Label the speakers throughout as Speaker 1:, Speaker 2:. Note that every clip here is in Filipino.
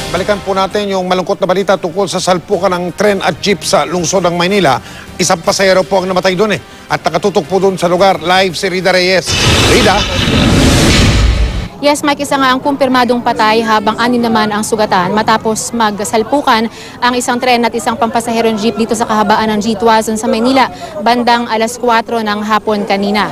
Speaker 1: Balikan po natin yung malungkot na balita tungkol sa salpukan ng tren at jeep sa lungsod ng Maynila. Isang pasahero po ang namatay doon at nakatutok po doon sa lugar. Live si Rida Reyes. Rida?
Speaker 2: Yes, Mike, isa nga ang kumpirmadong patay habang 6 naman ang sugatan matapos magsalpukan ang isang tren at isang pampasaherong jeep dito sa kahabaan ng G-Tuazon sa Maynila bandang alas 4 ng hapon kanina.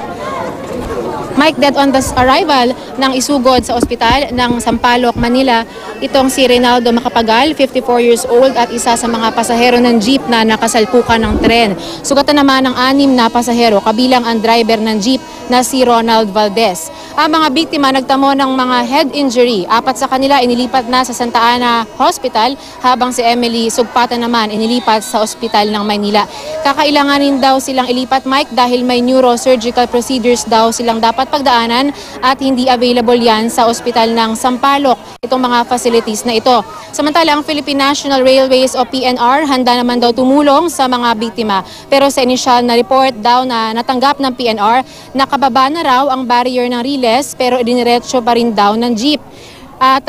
Speaker 2: Mike, dead on the arrival ng isugod sa ospital ng Sampaloc, Manila, itong si Reynaldo Macapagal, 54 years old at isa sa mga pasahero ng jeep na nakasalpukan ng tren. Sugatan naman ng 6 na pasahero, kabilang ang driver ng jeep na si Ronald Valdez. Ang mga biktima nagtamo ng mga head injury. 4 sa kanila inilipat na sa Santa Ana Hospital habang si Emily Sugpatan naman inilipat sa ospital ng Maynila. Kakailanganin daw silang ilipat, Mike, dahil may neurosurgical procedures daw silang dapat pagdaanan at hindi available yan sa ospital ng Sampaloc, itong mga facilities na ito. Samantala, ang Philippine National Railways o PNR handa naman daw tumulong sa mga biktima. Pero sa initial na report daw na natanggap ng PNR, nakababa na raw ang barrier ng riles pero idiniretso pa rin daw ng jeep. At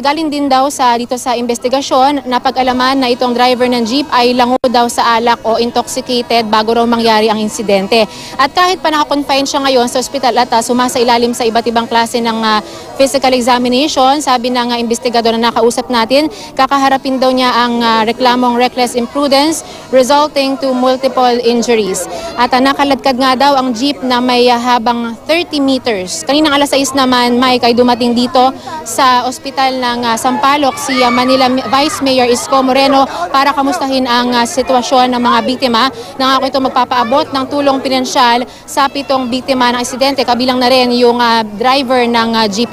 Speaker 2: galing din daw dito sa investigasyon na pag-alaman na itong driver ng jeep ay lango daw sa alak o intoxicated bago raw mangyari ang insidente. At kahit pa nakakonfine siya ngayon sa ospital at sumasailalim sa iba't ibang klase ng physical examination, sabi ng investigador na nakausap natin, kakaharapin daw niya ang reklamong reckless imprudence resulting to multiple injuries. At nakaladkad nga daw ang jeep na may habang 30 meters. Kaninang alas 6 naman, Mike, ay dumating dito sa ospital ng Sampaloc si Manila Vice Mayor Isko Moreno para kamustahin ang sitwasyon ng mga biktima. Nangako ito magpapaabot ng tulong pinansyal sa 7 biktima ng aksidente, kabilang na rin yung driver ng jeep.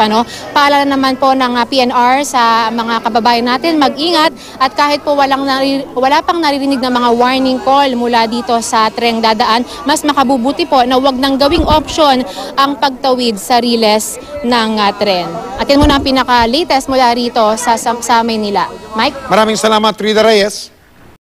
Speaker 2: Paalala naman po ng PNR sa mga kababayan natin, mag-ingat at kahit po wala pang naririnig na mga warning call mula dito sa treng dadaan, mas makabubuti po na wag nang gawing option ang pagtawid sa riles ng tren. At yan muna ang pinaka-latest mula rito sa Maynila. Mike?
Speaker 1: Maraming salamat, Rida Reyes.